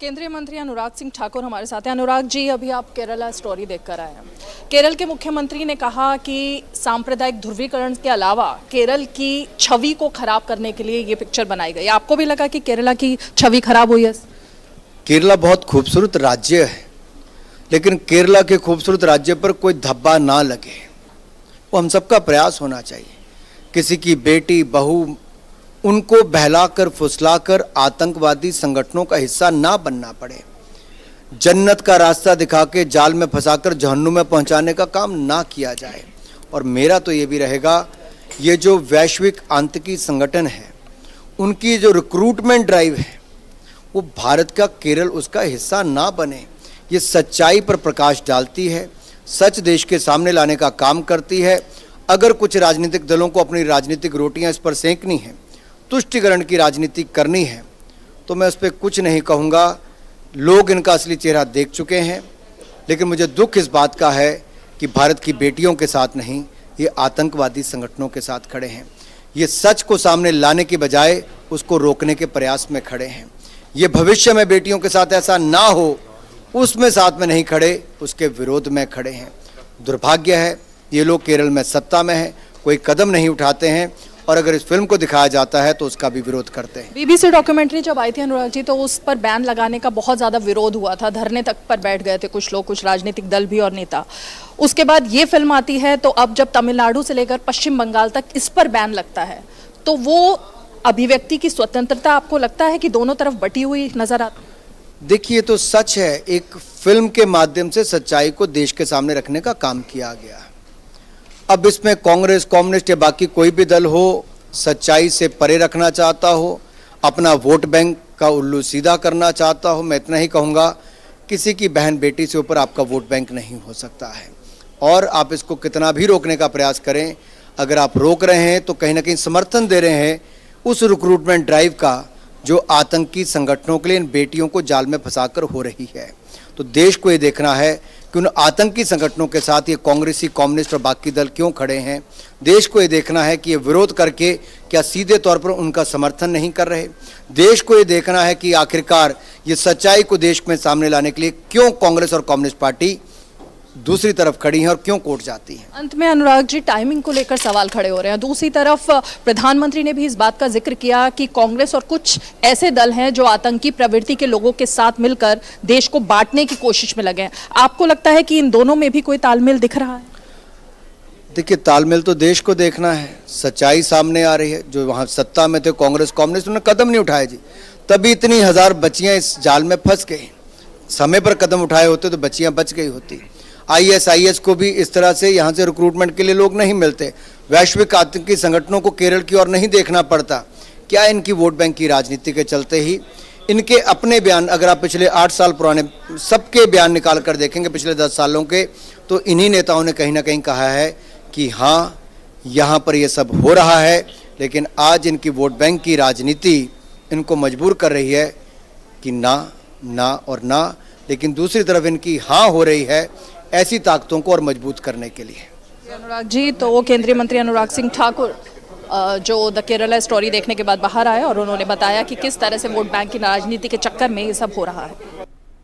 केंद्रीय मंत्री अनुराग सिंह ठाकुर हमारे साथ हैं। अनुराग जी, अभी आप केरला स्टोरी देखकर आए हैं। केरल के मुख्यमंत्री ने कहा कि सांप्रदायिक ध्रुवीकरण के अलावा केरल की छवि को खराब करने के लिए ये पिक्चर बनाई गई। आपको भी लगा कि केरला की छवि खराब हुई है? केरला बहुत खूबसूरत राज्य है, लेकिन केरला के खूबसूरत राज्य पर कोई धब्बा ना लगे, वो हम सबका प्रयास होना चाहिए। किसी की बेटी बहू उनको बहलाकर फुसलाकर आतंकवादी संगठनों का हिस्सा ना बनना पड़े, जन्नत का रास्ता दिखा के जाल में फंसाकर जहन्नुम में पहुंचाने का काम ना किया जाए। और मेरा तो ये भी रहेगा, ये जो वैश्विक आतंकी संगठन है उनकी जो रिक्रूटमेंट ड्राइव है वो भारत का केरल उसका हिस्सा ना बने। ये सच्चाई पर प्रकाश डालती है, सच देश के सामने लाने का काम करती है। अगर कुछ राजनीतिक दलों को अपनी राजनीतिक रोटियां इस पर सेंकनी है, तुष्टिकरण की राजनीति करनी है, तो मैं उस पर कुछ नहीं कहूँगा। लोग इनका असली चेहरा देख चुके हैं, लेकिन मुझे दुख इस बात का है कि भारत की बेटियों के साथ नहीं, ये आतंकवादी संगठनों के साथ खड़े हैं। ये सच को सामने लाने के बजाय उसको रोकने के प्रयास में खड़े हैं। ये भविष्य में बेटियों के साथ ऐसा ना हो उसमें साथ में नहीं खड़े, उसके विरोध में खड़े हैं। दुर्भाग्य है, ये लोग केरल में सत्ता में हैं, कोई कदम नहीं उठाते हैं, और अगर इस फिल्म को दिखाया जाता है तो उसका भी विरोध करते हैं। बीबीसी डॉक्यूमेंट्री जब आई थी अनुराग जी, तो उस पर बैन लगाने का बहुत ज़्यादा विरोध हुआ था, धरने तक पर बैठ गए थे कुछ लोग, कुछ राजनीतिक दल भी और नेता। उसके बाद ये फिल्म आती है, तो अब जब तमिलनाडु से लेकर पश्चिम बंगाल तक इस पर बैन लगता है, तो वो अभिव्यक्ति की स्वतंत्रता आपको लगता है कि दोनों तरफ बटी हुई नजर आती? देखिए, तो सच है, एक फिल्म के माध्यम से सच्चाई को देश के सामने रखने का काम किया गया। अब इसमें कांग्रेस, कम्युनिस्ट या बाकी कोई भी दल हो, सच्चाई से परे रखना चाहता हो, अपना वोट बैंक का उल्लू सीधा करना चाहता हो, मैं इतना ही कहूँगा, किसी की बहन बेटी से ऊपर आपका वोट बैंक नहीं हो सकता है। और आप इसको कितना भी रोकने का प्रयास करें, अगर आप रोक रहे हैं तो कहीं ना कहीं समर्थन दे रहे हैं उस रिक्रूटमेंट ड्राइव का जो आतंकी संगठनों के लिए इन बेटियों को जाल में फंसाकर हो रही है। तो देश को ये देखना है कि उन आतंकी संगठनों के साथ ये कांग्रेसी, कम्युनिस्ट और बाकी दल क्यों खड़े हैं। देश को ये देखना है कि ये विरोध करके क्या सीधे तौर पर उनका समर्थन नहीं कर रहे। देश को ये देखना है कि आखिरकार ये सच्चाई को देश में सामने लाने के लिए क्यों कांग्रेस और कम्युनिस्ट पार्टी दूसरी तरफ खड़ी हैं और क्यों कोर्ट जाती हैं। अंत में अनुराग जी, टाइमिंग को लेकर सवाल खड़े हो रहे हैं। दूसरी तरफ प्रधानमंत्री ने भी इस बात का जिक्र किया कि कांग्रेस और कुछ ऐसे दल हैं जो आतंकी प्रवृत्ति के लोगों के साथ मिलकर देश को बांटने की कोशिश में लगे हैं। आपको लगता है कि इन दोनों में भी कोई तालमेल दिख रहा है? देखिए, तालमेल तो देश को देखना है, सच्चाई सामने आ रही है। जो वहाँ सत्ता में थे कांग्रेस, कम्युनिस्ट, उन्होंने कदम नहीं उठाए जी, तभी इतनी हजार बच्चियाँ इस जाल में फंस गई। समय पर कदम उठाए होते तो बच्चियाँ बच गई होती। ISIS को भी इस तरह से यहाँ से रिक्रूटमेंट के लिए लोग नहीं मिलते। वैश्विक आतंकी संगठनों को केरल की ओर नहीं देखना पड़ता। क्या इनकी वोट बैंक की राजनीति के चलते ही इनके अपने बयान, अगर आप पिछले 8 साल पुराने सबके बयान निकाल कर देखेंगे पिछले 10 सालों के, तो इन्हीं नेताओं ने कहीं ना कहीं कहा है कि हाँ, यहाँ पर ये सब हो रहा है। लेकिन आज इनकी वोट बैंक की राजनीति इनको मजबूर कर रही है कि ना, ना और ना। लेकिन दूसरी तरफ इनकी हाँ हो रही है ऐसी ताकतों को और मजबूत करने के लिए। अनुराग जी, तो केंद्रीय मंत्री अनुराग सिंह ठाकुर जो द केरला स्टोरी देखने के बाद बाहर आए और उन्होंने बताया कि किस तरह से वोट बैंक की राजनीति के चक्कर में ये सब हो रहा है।